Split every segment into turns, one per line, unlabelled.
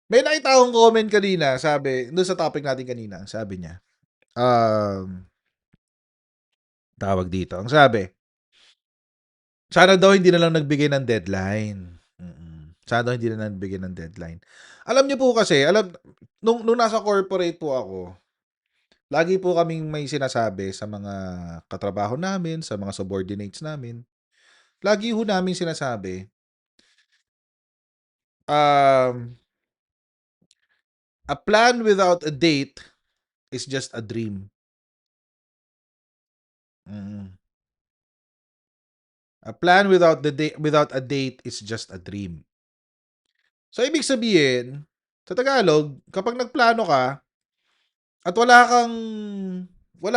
May nakita akong comment kanina, sabi do'n sa topic natin kanina, sabi niya, tawag dito, ang sabi, sana daw hindi na lang nagbigay ng deadline. Sana daw hindi na lang nagbigay ng deadline. Alam niyo po kasi, nung nasa corporate po ako, lagi po kaming may sinasabi sa mga katrabaho namin, sa mga subordinates namin. Lagi ho namin sinasabi, um, "A plan without a date is just a dream." Mm. "A plan without a date is just a dream." So, ibig sabihin, sa Tagalog, kapag nagplano ka at wala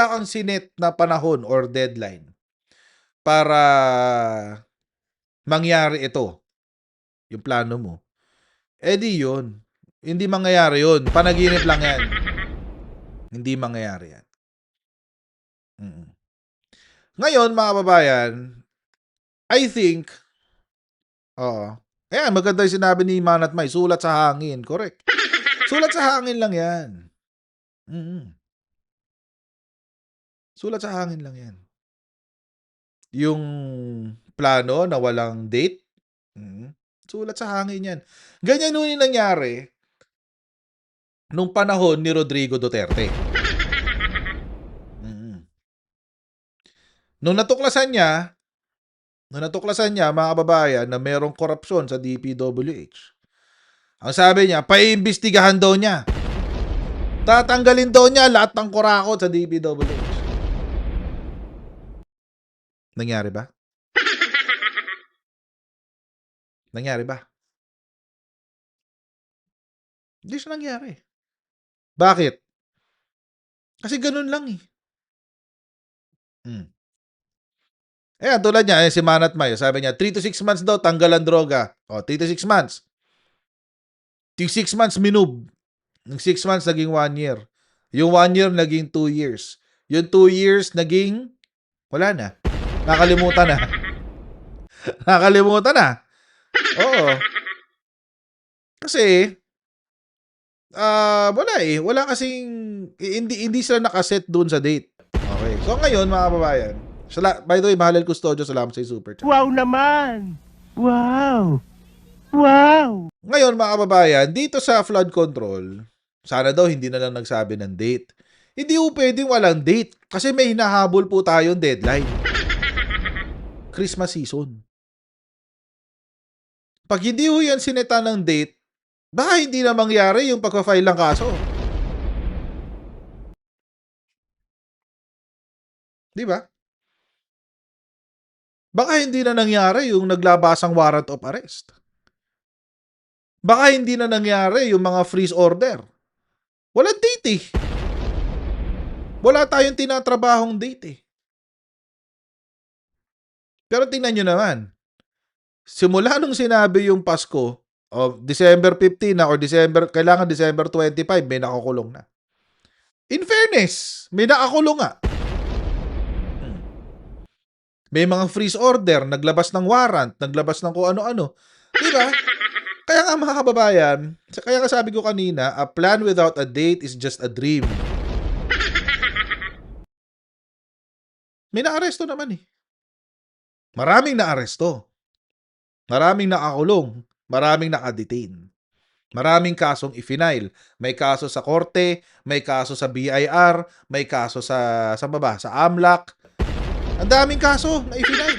kang sinet na panahon or deadline para mangyari ito, yung plano mo, eh di yun. Hindi mangyayari yun. Panaginip lang yan. Hindi mangyayari yan. Mm. Ngayon, mga kababayan, I think, oo. Ayan, maganda yung sinabi ni Manat May, sulat sa hangin. Correct. Sulat sa hangin lang yan. Mm. Sulat sa hangin lang yan. Yung plano na walang date, sulat sa hangin yan. Ganyan nun yung nangyari nung panahon ni Rodrigo Duterte. Mm. Nung natuklasan niya, mga kababayan, na merong korupsyon sa DPWH, ang sabi niya, paiimbestigahan daw niya. Tatanggalin daw niya lahat ng kurakot sa DPWH. Nangyari ba? Nangyari ba? Hindi siya nangyari. Bakit? Kasi ganun lang eh. Mm. Ayan, tulad niya, si Manat May, sabi niya, 3 to 6 months daw, tanggalan droga. O, 3 to 6 months. 6 months minub. Yung 6 months naging 1 year. Yung 1 year naging 2 years. Yung 2 years naging, wala na. Nakalimutan na. Nakalimutan na. Oo. Kasi, wala eh. Wala kasing, hindi sila nakaset doon sa date. Okay. So ngayon, mga kababayan, by the way, Mahalal Custodio, salamat sa super chat.
Wow naman! Wow! Wow!
Ngayon, mga kababayan, dito sa flood control, sana daw hindi na lang nagsabi ng date. Hindi po pwedeng walang date kasi may hinahabol po tayong deadline. Christmas season. Pag hindi po yan sineta ng date, baka hindi na mangyari yung pagpa-file ng kaso. Di ba? Baka hindi na nangyari yung naglabasang warrant of arrest. Baka hindi na nangyari yung mga freeze order. Walang date eh. Wala tayong tinatrabahong date eh. Pero tingnan nyo naman, simula nung sinabi yung Pasko, December 15 na or kailangan December 25, may nakakulong na. In fairness, may nakakulong nga. May mga freeze order, naglabas ng warrant, naglabas ng kung ano-ano. Diba? Kaya nga mga kababayan, kaya nga sabi ko kanina, a plan without a date is just a dream. May naaresto naman eh. Maraming naaresto. Maraming nakakulong. Maraming nakadetain. Maraming kasong i-file. May kaso sa korte, may kaso sa BIR, may kaso sa AMLAC. Ang daming kaso na i-file.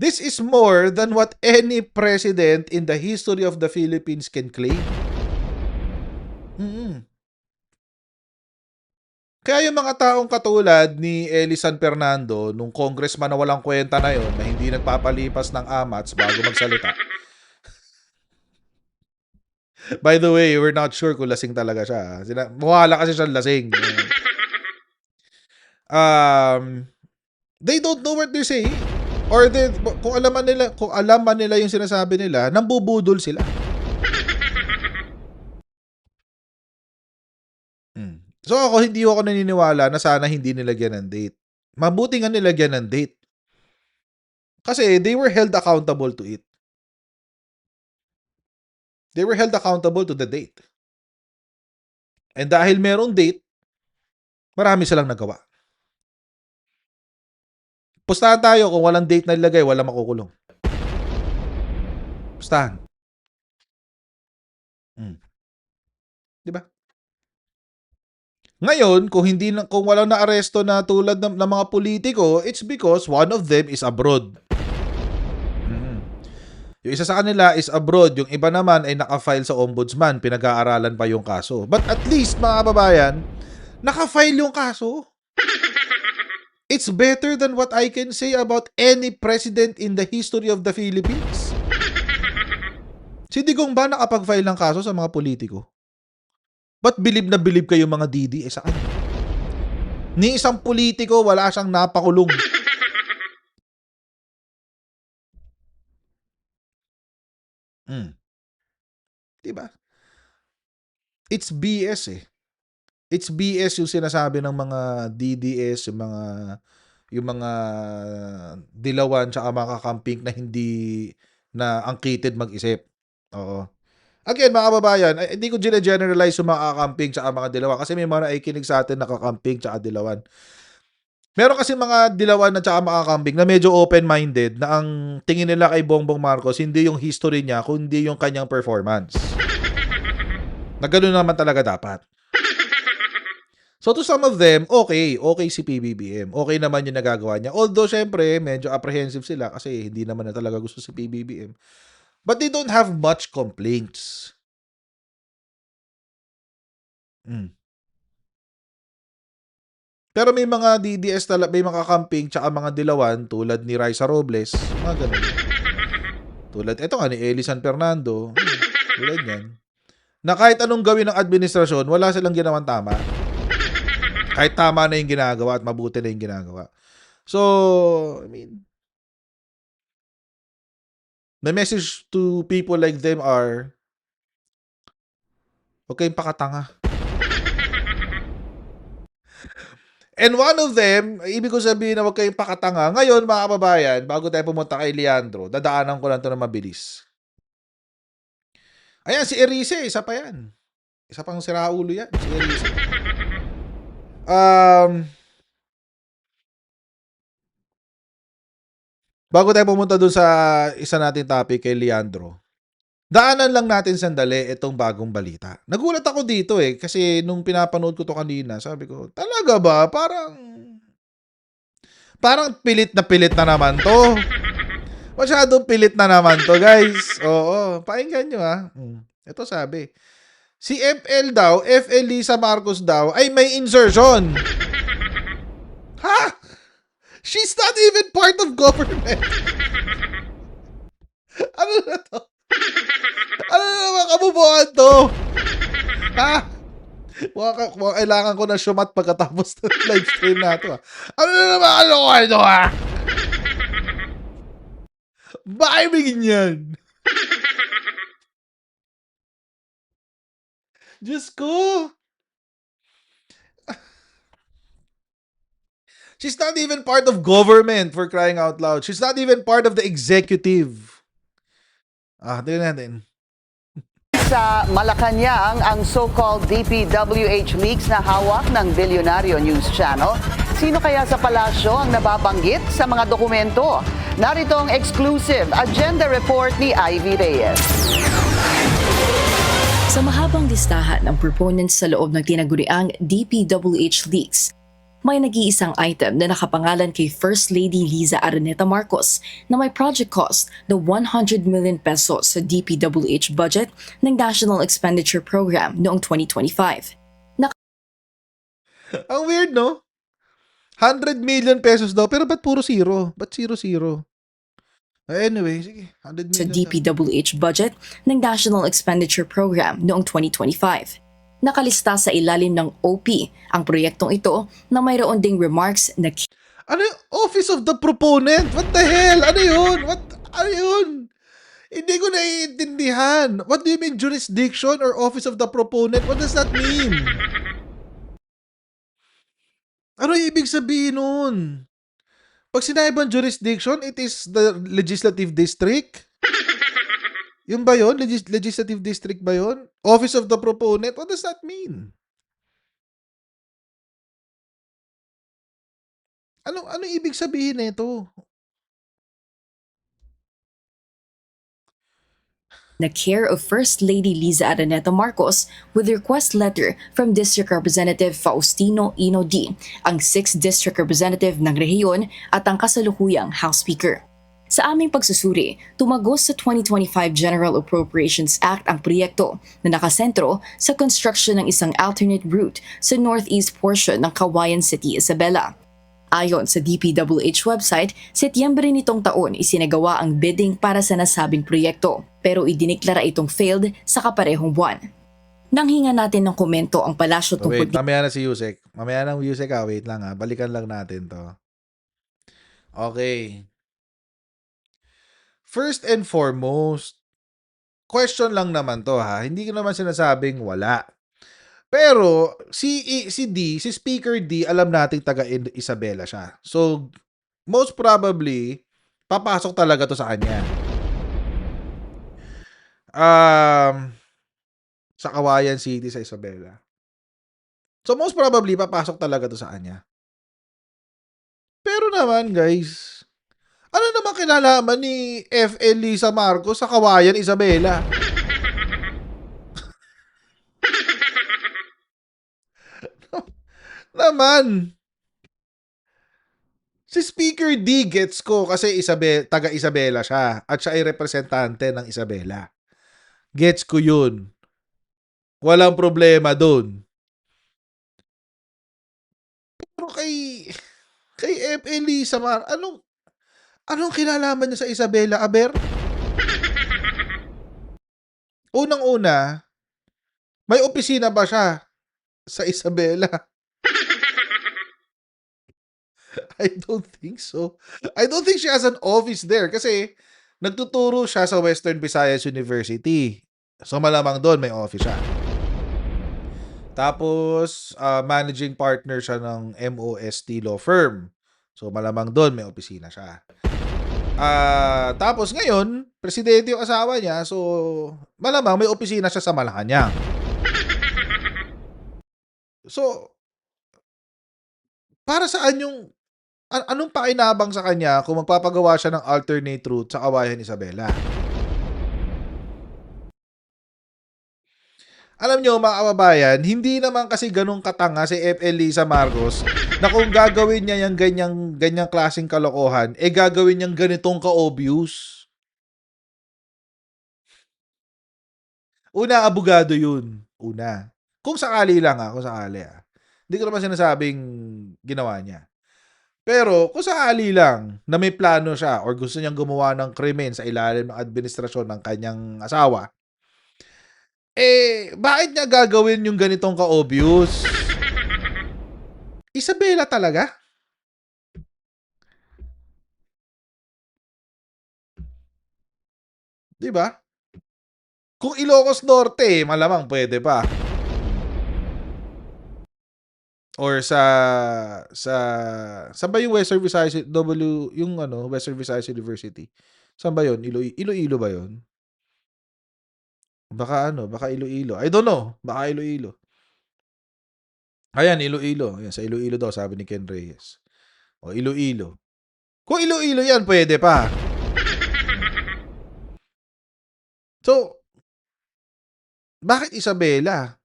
This is more than what any president in the history of the Philippines can claim. Kaya yung mga taong katulad ni Eli San Fernando, nung congressman na walang kwenta na yon, na hindi nagpapalipas ng amats bago magsalita. By the way, we're not sure kung lasing talaga siya. Mukha kasi siya lasing. They don't know what they're saying. Or kung alam man nila yung sinasabi nila, nambubudol sila. So hindi ako naniniwala na sana hindi nilagyan ng date. Mabuti nga nilagyan ng date. Kasi they were held accountable to it. They were held accountable to the date. And dahil merong date, marami silang nagawa. Pustahan tayo kung walang date na ilagay, walang makukulong. Pustahan. Di ba? Ngayon, kung walang naaresto na tulad ng mga politiko, it's because one of them is abroad. Yung isa sa kanila is abroad, yung iba naman ay naka-file sa ombudsman, pinag-aaralan pa yung kaso. But at least, mga kababayan, naka-file yung kaso. It's better than what I can say about any president in the history of the Philippines. Si Digong ba nakapag-file ng kaso sa mga politiko? Ba't bilib na bilib kayo mga DD? Saan? Ni isang politiko, wala siyang napakulong. Diba? It's BS eh. It's BS yung sinasabi ng mga DDS, yung mga dilawan tsaka mga kakamping na hindi na angkited mag-isip. Oo. Again, mga kababayan, hindi ko generalize yung mga kakamping tsaka mga dilawan kasi may mga naikinig sa atin na kakamping tsaka dilawan. Meron kasi mga dilawan at tsaka mga kakamping na medyo open-minded na ang tingin nila kay Bongbong Marcos hindi yung history niya kundi yung kanyang performance. Na gano'n naman talaga dapat. So to some of them, okay si PBBM. Okay naman yung nagagawa niya. Although, syempre, medyo apprehensive sila kasi hindi naman na talaga gusto si PBBM. But they don't have much complaints. Pero may mga DDS may mga camping tsaka mga dilawan tulad ni Raisa Robles, mga ganun. Tulad, eto nga ni Eli San Fernando, tulad yan. Na kahit anong gawin ng administrasyon, wala silang ginawang tama. Kahit tama na yung ginagawa at mabuti na yung ginagawa. So, I mean, the message to people like them are, huwag kayong pakatanga. And one of them, ibig ko sabihin na huwag kayong pakatanga. Ngayon, mga kababayan, bago tayo pumunta kay Leandro, dadaanan ko lang ito na mabilis. Ayan, si Erice, isa pa yan. Isa pang siraulo yan, si Erice. Bago tayo pumunta dun sa isa nating topic kay Leandro, daanan lang natin sandali itong bagong balita. Nagulat ako dito kasi nung pinapanood ko to kanina, sabi ko, talaga ba? Parang pilit na naman to. Masyadong pilit na naman to, guys. Oo, pakinggan nyo ha. Ito sabi, si FL Lisa Marcos daw, ay may insertion. Ha? She's not even part of government. Ano na to? Ano na naman kabubuhan to? Ha? Kailangan ko na shumat pagkatapos ng live stream na to. Ano na naman kalokohan to ha? Bakit may ganyan? Diyos ko. She's not even part of government, for crying out loud. She's not even part of the executive. Tingnan natin.
Sa Malacanang, ang so-called DPWH leaks na hawak ng Bilyonaryo News Channel. Sino kaya sa palasyo ang nababanggit sa mga dokumento? Narito ang exclusive agenda report ni Ivy Reyes.
Sa mahabang listahan ng proponents sa loob ng tinaguriang DPWH leaks, may nag-iisang item na nakapangalan kay First Lady Liza Araneta Marcos na may project cost na 100 million pesos sa DPWH budget ng National Expenditure Program noong 2025.
Ang weird, no? 100 million pesos daw, pero ba't puro zero? Ba't 0-0? Anyway, sige, 100 million.
Sa DPWH budget ng National Expenditure Program noong 2025. Nakalista sa ilalim ng OP ang proyektong ito na mayroon ding remarks na
ano yung Office of the Proponent? What the hell? Ano yun? Ano yun? Hindi ko naiintindihan. What do you mean jurisdiction or Office of the Proponent? What does that mean? Ano yung ibig sabihin nun? Pag sinabing jurisdiction, it is the legislative district? Yun ba yun? Legislative district ba yun? Office of the proponent? What does that mean? Ano ibig sabihin nito?
na care of First Lady Liza Araneta Marcos with request letter from District Representative Faustino Ino D, ang 6th District Representative ng rehiyon at ang kasalukuyang House Speaker. Sa aming pagsusuri, tumagos sa 2025 General Appropriations Act ang proyekto na nakasentro sa construction ng isang alternate route sa northeast portion ng Cauayan City, Isabela. Ayon sa DPWH website, Setyembre nitong taon isinagawa ang bidding para sa nasabing proyekto, pero idiniklara itong failed sa kaparehong buwan. Nanghinga natin ng komento ang palasyo tungkol
Wait, mamaya na si Yusek. Mamaya na Yusek wait lang balikan lang natin to. Okay. First and foremost, question lang naman to hindi ko naman sinasabing wala. Pero si Speaker D, alam nating taga Isabela siya. So most probably papasok talaga to sa kanya. Sa Cauayan City sa Isabela. So most probably papasok talaga to sa kanya. Pero naman guys, ano naman kinalaman ni FL Lisa Marcos sa Cauayan Isabela? Naman. Si Speaker D gets ko kasi taga Isabela siya at siya ay representante ng Isabela. Gets ko yun. Walang problema doon. Pero kay FL Lisa anong kinalaman niya sa Isabela, Aber? Unang-una, may opisina ba siya sa Isabela? I don't think so. I don't think she has an office there kasi nagtuturo siya sa Western Visayas University. So malamang doon may office siya. Tapos managing partner siya ng MOST law firm. So malamang doon may opisina siya. Tapos ngayon, presidente yung asawa niya, so malamang may opisina siya sa Malacanang. So, para saan yung anong pakinabang sa kanya kung magpapagawa siya ng alternate route sa Cauayan Isabela? Alam nyo mga kababayan, hindi naman kasi ganun katanga si FL Lisa Marcos na kung gagawin niya yung ganyang klaseng kalokohan, gagawin niyang ganitong ka-obvious. Una, abogado yun. Una. Kung sakali lang kung sakali Hindi ko naman sinasabing ginawa niya. Pero kung sakali lang na may plano siya or gusto niyang gumawa ng krimen sa ilalim ng administrasyon ng kanyang asawa, bakit niya gagawin yung ganitong ka-obvious? Isabela talaga? Di ba? Kung Ilocos Norte, malamang pwede pa. Or saan ba yung Western Visayas Western Visayas University? Saan ba yun? Iloilo ba yun? Baka Iloilo. I don't know. Baka Iloilo. Ayan, Iloilo. Ayan, sa Iloilo daw, sabi ni Ken Reyes. O, Iloilo. Kung Iloilo yan, pwede pa. So, bakit Isabela?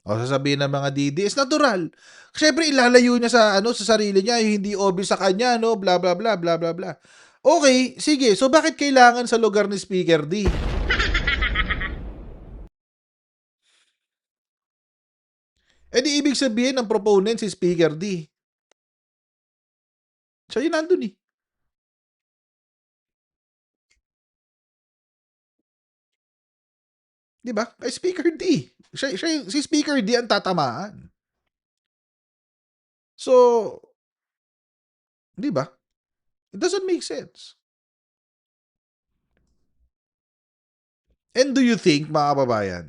O, sasabihin ng mga DDS, natural. Siyempre, ilalayo niya sa sarili niya, yung hindi obvious sa kanya, bla bla bla bla bla bla. Okay, sige. So, bakit kailangan sa lugar ni Speaker D? Di ibig sabihin ng proponent si Speaker D. Siya yun nandun eh. Diba? Kay Speaker D. Si Speaker D ang tatamaan. So, diba? It doesn't make sense. And do you think, mga kababayan,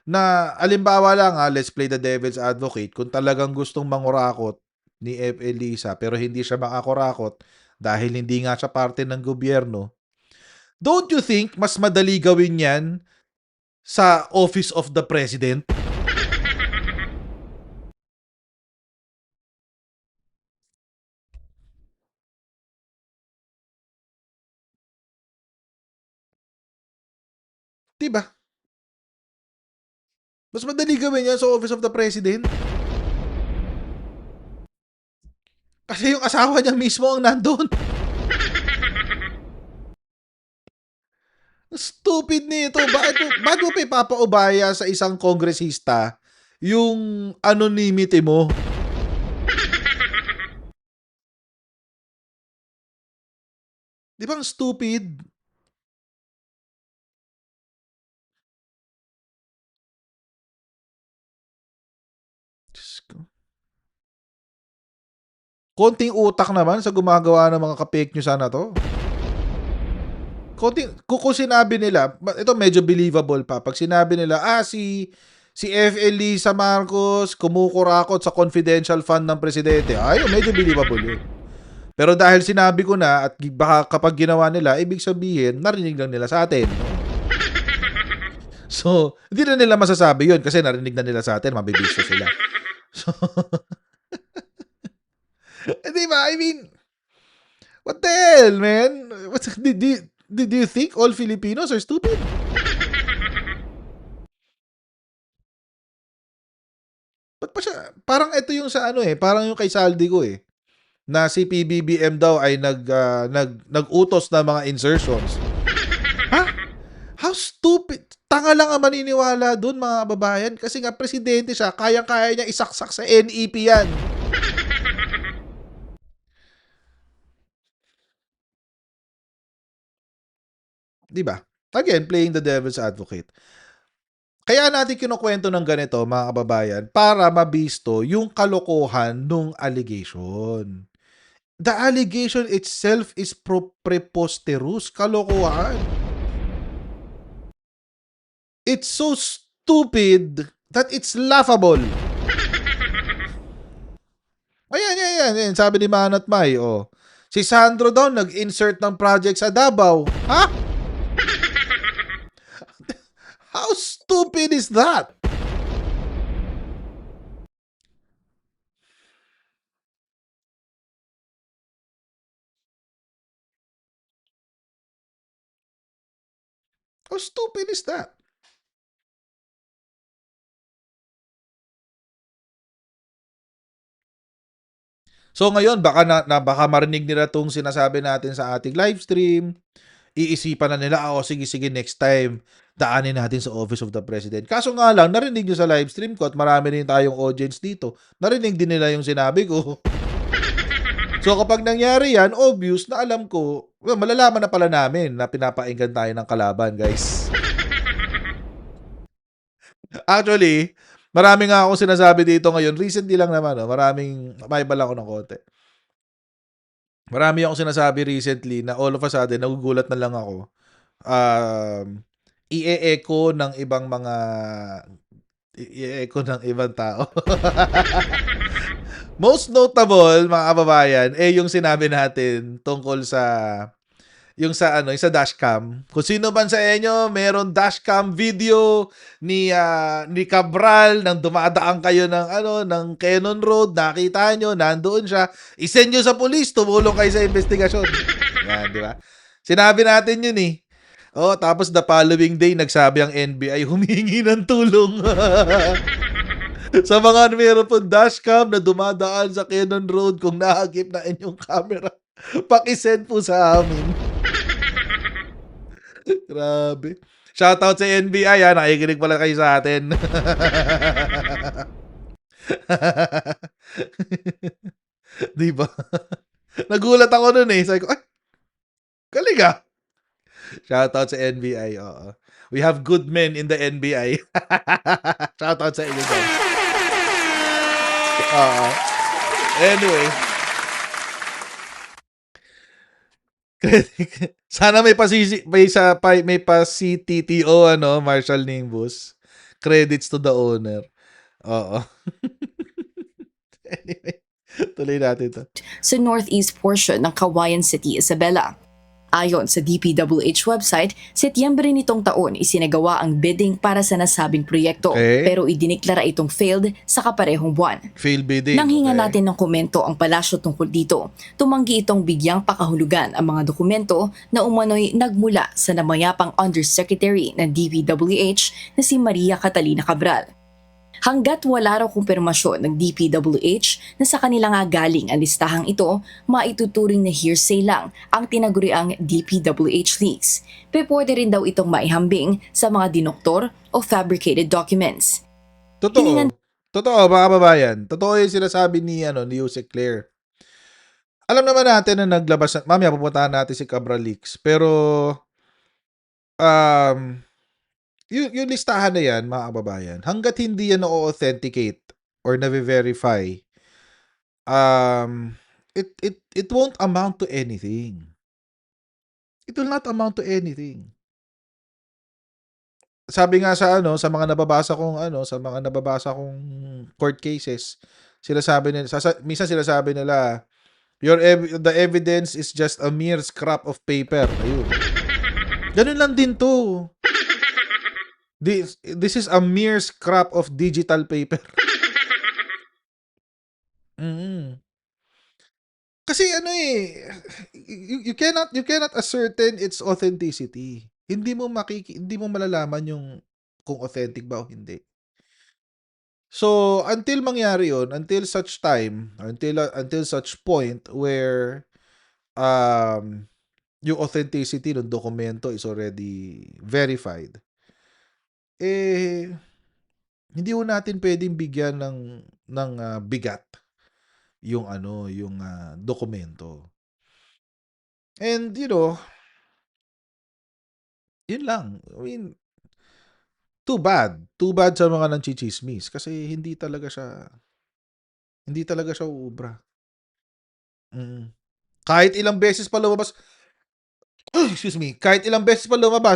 na alimbawa lang let's play the devil's advocate, kung talagang gustong mangurakot ni FL Lisa pero hindi siya makakurakot dahil hindi nga siya parte ng gobyerno, Don't you think mas madali gawin yan sa Office of the President? Diba? Mas madali gawin yan sa Office of the President. Kasi yung asawa niya mismo ang nandun. Stupid nito. Bakit mo pa ipapaubaya sa isang kongresista yung anonymity mo? Di ba ang stupid? Diyos ko. Konting utak naman sa gumagawa ng mga ka-fake news sana to. Kung sinabi nila, ito medyo believable pa. Pag sinabi nila, si FL Lisa Marcos kumukurakot sa confidential fund ng presidente. Medyo believable yun. Pero dahil sinabi ko na at baka kapag ginawa nila, ibig sabihin, narinig lang nila sa atin. So, hindi na nila masasabi yun kasi narinig na nila sa atin, mabibisyo sila. So, di ba? I mean, what the hell, man? Do you think all Filipinos are stupid? Ba't pa siya? Parang ito yung sa parang yung kay Saldi ko na si PBBM daw ay nag-utos na mga insertions. Ha? How stupid? Tanga lang ang maniniwala dun, mga babayan. Kasi nga, presidente siya, kayang-kaya niya isaksak sa NEP yan. Diba? Again, playing the devil's advocate. Kaya natin kinukwento ng ganito, mga kababayan, para mabisto yung kalokohan nung allegation. The allegation itself is preposterous. Kalokohan. It's so stupid that it's laughable. Ayan. Sabi ni Manat May, si Sandro daw nag-insert ng project sa Davao. Ha? How stupid is that? How stupid is that? So ngayon, baka marinig nila itong sinasabi natin sa ating live stream. Iisipan na nila, sige, next time, daanin natin sa Office of the President. Kaso nga lang, narinig nyo sa live stream ko at marami rin tayong audience dito. Narinig din nila yung sinabi ko. So kapag nangyari yan, obvious na alam ko, malalaman na pala namin na pinapainggan tayo ng kalaban, guys. Actually, marami nga akong sinasabi dito ngayon. Recently lang naman, may bala ko ng konti. Marami akong sinasabi recently na all of a sudden, nagugulat na lang ako. I-echo ng ibang tao. Most notable, mga kababayan, yung sinabi natin tungkol sa yung sa dashcam. Kung sino man sa inyo meron dashcam video ni Cabral nang dumadaan kayo ng Cannon Road, nakita nyo, nandoon siya, isend nyo sa police, tumulong kayo sa investigasyon. Yan, di ba? Sinabi natin yun tapos the following day, nagsabi ang NBI, humingi ng tulong. Sa mga meron pong dashcam na dumadaan sa Cannon Road, kung nahagip na inyong camera, pakisend po sa amin. Grabe. Shoutout sa NBI, nakikinig pala kayo sa atin. Diba? Nagulat ako nun Sabi ko, galing Shoutout sa NBI, We have good men in the NBI. Shoutout sa inyo guys. Anyway. Sana may pa-CTTO, Marshall Nimbus. Credits to the owner. Anyway, tuloy natin to.
Sa northeast portion ng Cauayan City, Isabela. Ayon sa DPWH website, Setyembre nitong taon isinagawa ang bidding para sa nasabing proyekto
Okay.
pero idineklara itong failed sa kaparehong buwan.
Fail bidding.
Nang hinga
okay.
natin ng komento ang palasyo tungkol dito, tumanggi itong bigyang pakahulugan ang mga dokumento na umano'y nagmula sa namayapang Undersecretary ng DPWH na si Maria Catalina Cabral. Hanggat wala raw kumpirmasyon ng DPWH na sa kanila nga galing ang listahang ito, maituturing na hearsay lang ang tinaguriang DPWH leaks. Pwede rin daw itong maihambing sa mga dinoktor o fabricated documents.
Totoo.
Hiningan-
Totoo, mga kababayan. Totoo yung sinasabi ni Yusek Claire. Alam naman natin na naglabas, mamaya pupuntahan natin si Cabral Leaks, pero yung listahan na yan, mga kababayan, hanggat hindi yan na-authenticate or na-verify, it won't amount to anything. It will not amount to anything. Sabi nga sa sa mga nababasa kong court cases, minsan sinasabi nila, the evidence is just a mere scrap of paper. Ayun. Ganun lang din to. This is a mere scrap of digital paper. Kasi you cannot ascertain its authenticity. Hindi mo malalaman kung authentic ba o hindi. So, until mangyari yun, until such time, until such point where yung authenticity ng dokumento is already verified, hindi mo natin pwedeng bigyan ng bigat yung dokumento. And yun lang. I mean, too bad sa mga nanchichismis kasi hindi talaga siya uubra. Kahit ilang beses pa lumabas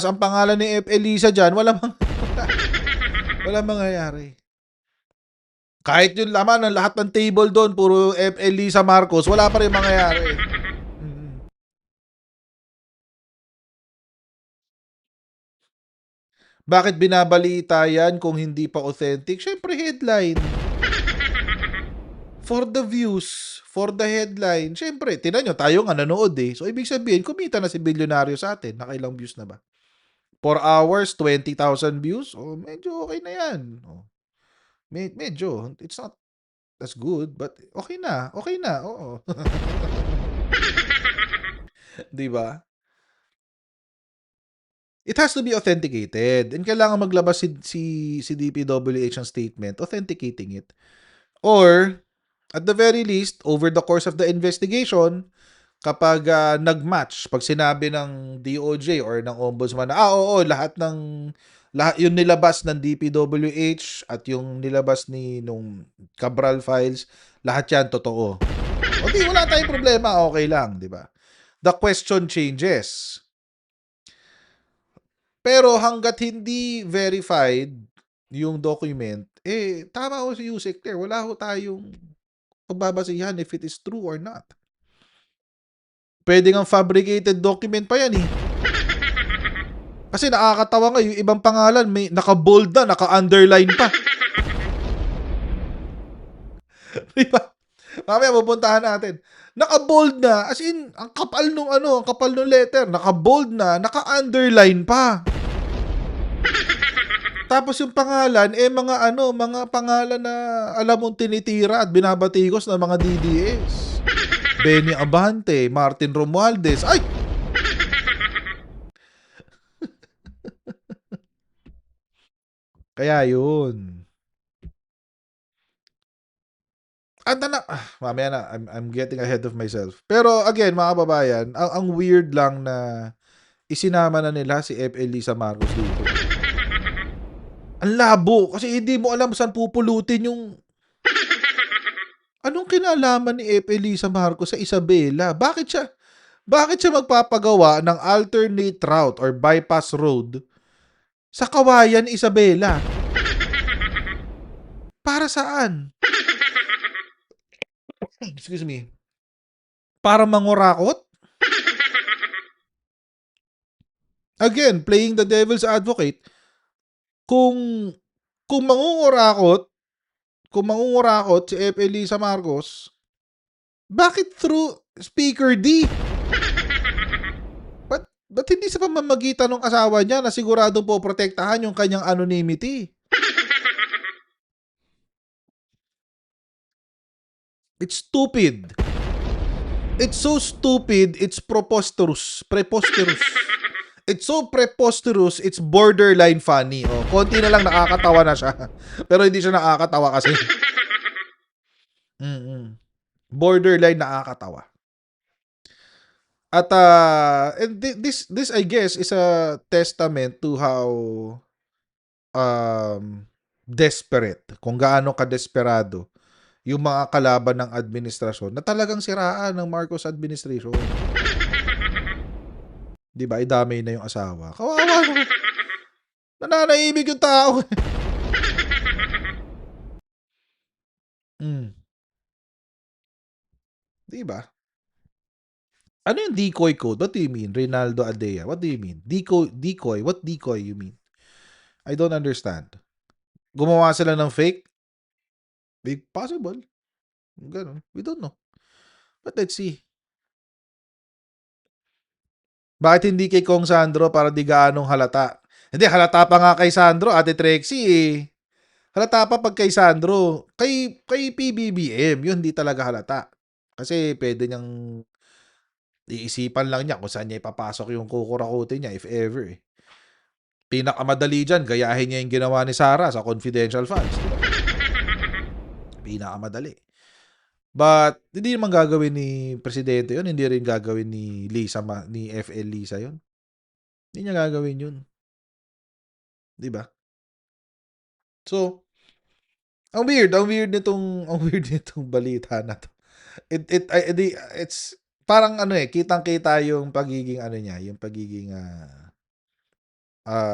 ang pangalan ni F. Elisa dyan, walang mangyayari. Kahit yung laman ng lahat ng table doon, puro F. Elisa Marcos, wala pa rin mangyayari. Bakit binabalita yan kung hindi pa authentic? Syempre headline. For the views, for the headline. Syempre, tinan nyo, tayo nga nanood eh. So, ibig sabihin, kumita na si bilyonaryo sa atin. Nakailang views na ba? 4 hours, 20,000 views? Oh, medyo okay na yan. Oh. Medyo. It's not as good, but okay na. Okay na, oo. Diba? It has to be authenticated. And kailangan maglabas si DPWH ng statement authenticating it. Or, at the very least, over the course of the investigation, kapag nag-match, pag sinabi ng DOJ or ng Ombudsman na, lahat yung nilabas ng DPWH at yung nilabas nung Cabral files, lahat yan totoo. Okay, wala tayong problema, okay lang, di ba? The question changes. Pero hanggat hindi verified yung document, tama ho si Yusek Claire, wala ho tayong pagbabasihan if it is true or not. Pwede ng fabricated document pa yan eh. Kasi nakakatawa nga, yung ibang pangalan, may naka-bold na, naka-underline pa. Diba? Mamaya pupuntahan natin. Naka-bold na, as in, ang kapal nung letter, naka-bold na, naka-underline pa. Tapos yung pangalan, mga pangalan na alam mong tinitira at binabatikos ng mga DDS. Benny Abante, Martin Romualdez. Ay! Kaya yun. Mamaya na, I'm getting ahead of myself. Pero again, mga kababayan, ang weird lang na isinama na nila si F. Elisa Marcos dito. Ang labo, kasi hindi mo alam saan pupulutin yung... Anong kinalaman ni F. Elisa Marcos sa Isabela? Bakit siya magpapagawa ng alternate route or bypass road sa Kawayan, Isabela? Para saan? Excuse me. Para mangurakot? again, playing the devil's advocate, kung kung mangungurakot, si FL Lisa Marcos, bakit through Speaker D? Ba't hindi sa pamamagitan ng asawa niya na siguradong poprotektahan yung kanyang anonymity? It's stupid. It's so stupid, it's preposterous. It's so preposterous, it's borderline funny. Oh, konti na lang nakakatawa na siya. Pero hindi siya nakakatawa kasi. Borderline nakakatawa. At and this I guess is a testament to how desperate, kung gaano ka-desperado yung mga kalaban ng administrasyon na talagang siraan ng Marcos administration. 'Di ba? Idamay na yung asawa. Kawawa naman. Nananahimik yung tao. 'Di ba? Ano yung decoy code? What do you mean? Reynaldo Adea. What do you mean? Decoy. What decoy you mean? I don't understand. Gumawa sila ng fake? Possible. Ganun. We don't know. But let's see. Bakit hindi kay Kong Sandro para di gaanong halata? Hindi, halata pa nga kay Sandro, Ate Trixie eh. Halata pa pag kay Sandro. Kay PBBM, yun hindi talaga halata. Kasi pwede niyang iisipan lang niya kung saan niya ipapasok yung kukurakutin niya if ever eh. Pinakamadali dyan, gayahin niya yung ginawa ni Sarah sa confidential funds. Pinakamadali. But hindi naman gagawin ni Presidente yun, hindi rin gagawin ni FL Lisa yun. Hindi niya gagawin yun. 'Di ba? So, ang weird nitong balita na to. It's parang ano eh, kitang-kita yung pagiging ano niya, yung pagiging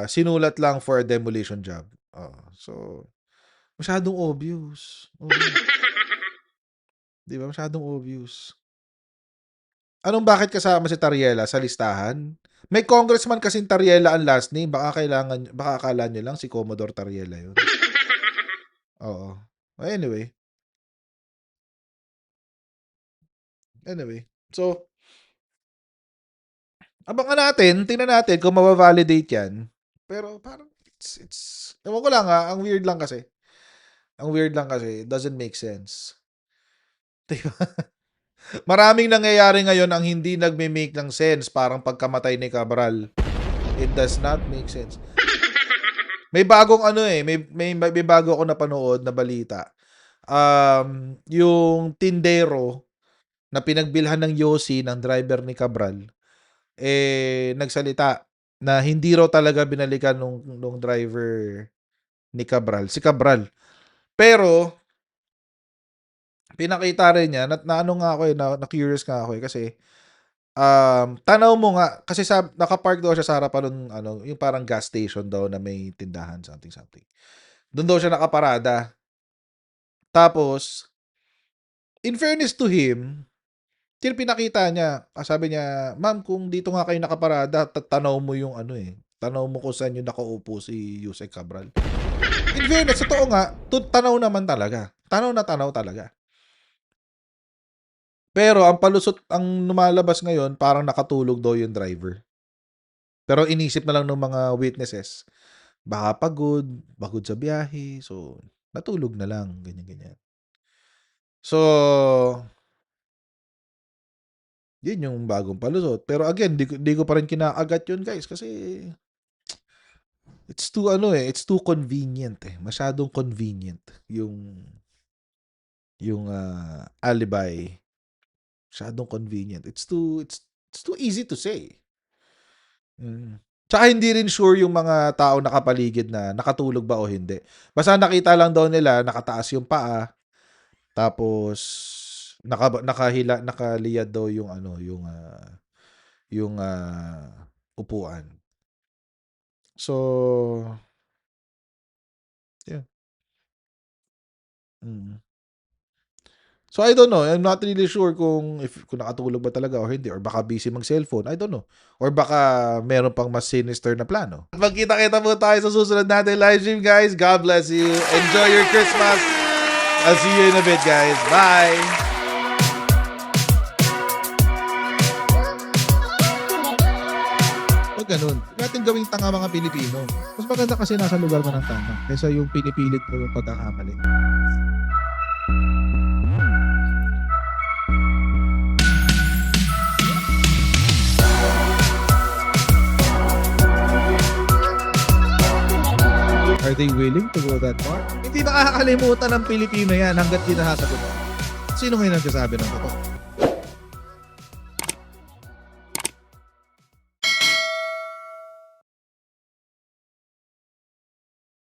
sinulat lang for a demolition job. So masyadong obvious. 'Di ba? Masyadong obvious. Anong bakit kasama si Tariela sa listahan? May congressman kasing Tariela ang last name. Baka akala niyo lang si Commodore Tariela yun. Oo. Anyway. So, abangan natin. Tingnan natin kung mababalidate yan. Pero parang ewan ko lang ang weird lang kasi. It doesn't make sense. Diba? Maraming nangyayari ngayon ang hindi nagme-make ng sense, parang pagkamatay ni Cabral. It does not make sense. May bagong may bago ako napanood na balita. Yung tindero na pinagbilhan ng Yossi ng driver ni Cabral, nagsalita na hindi raw talaga binalikan nung driver ni Cabral, si Cabral. Pero pinakita rin niya na ano nga ako na curious nga ako kasi tanaw mo nga kasi naka-park daw siya sa harapan ng yung parang gas station daw na may tindahan something. Doon daw siya nakaparada. Tapos in fairness to him, pinakita niya, sabi niya, "Ma'am, kung dito nga kayo nakaparada, tanaw mo yung tanaw mo kung saan yung nakaupo si Yusek Cabral." In fairness, totoo nga, tanaw naman talaga. Tanaw na tanaw talaga. Pero ang lumalabas ngayon, parang nakatulog daw yung driver. Pero inisip na lang ng mga witnesses, baka pagod sa biyahe, so natulog na lang, ganyan. So, yun yung bagong palusot. Pero again, di ko pa rin kinaagat yun, guys, kasi it's too convenient eh. Masyadong convenient yung alibi. Masyadong convenient. It's too easy to say. Tsaka hindi rin sure yung mga tao nakapaligid na nakatulog ba o hindi. Basta nakita lang daw nila nakataas yung paa, tapos nakaliyad daw yung upuan. So, yeah. So I don't know, I'm not really sure kung nakatulog ba talaga or hindi, or baka busy mag-cellphone, I don't know. Or baka meron pang mas sinister na plano. Magkita-kita po tayo sa susunod natin live stream, guys. God bless you. Enjoy your Christmas. I'll see you in a bit, guys. Bye.
Huwag ganun. Huwag natin gawing tanga mga Pilipino. Mas maganda kasi nasa lugar mo ng tama kaysa yung pinipilit mo yung pagkakamali. Are they willing to go that far? Hindi nakakalimutan ng Pilipino yan hanggat di nasasagot. Sino ngayon nagsasabi ng totoo?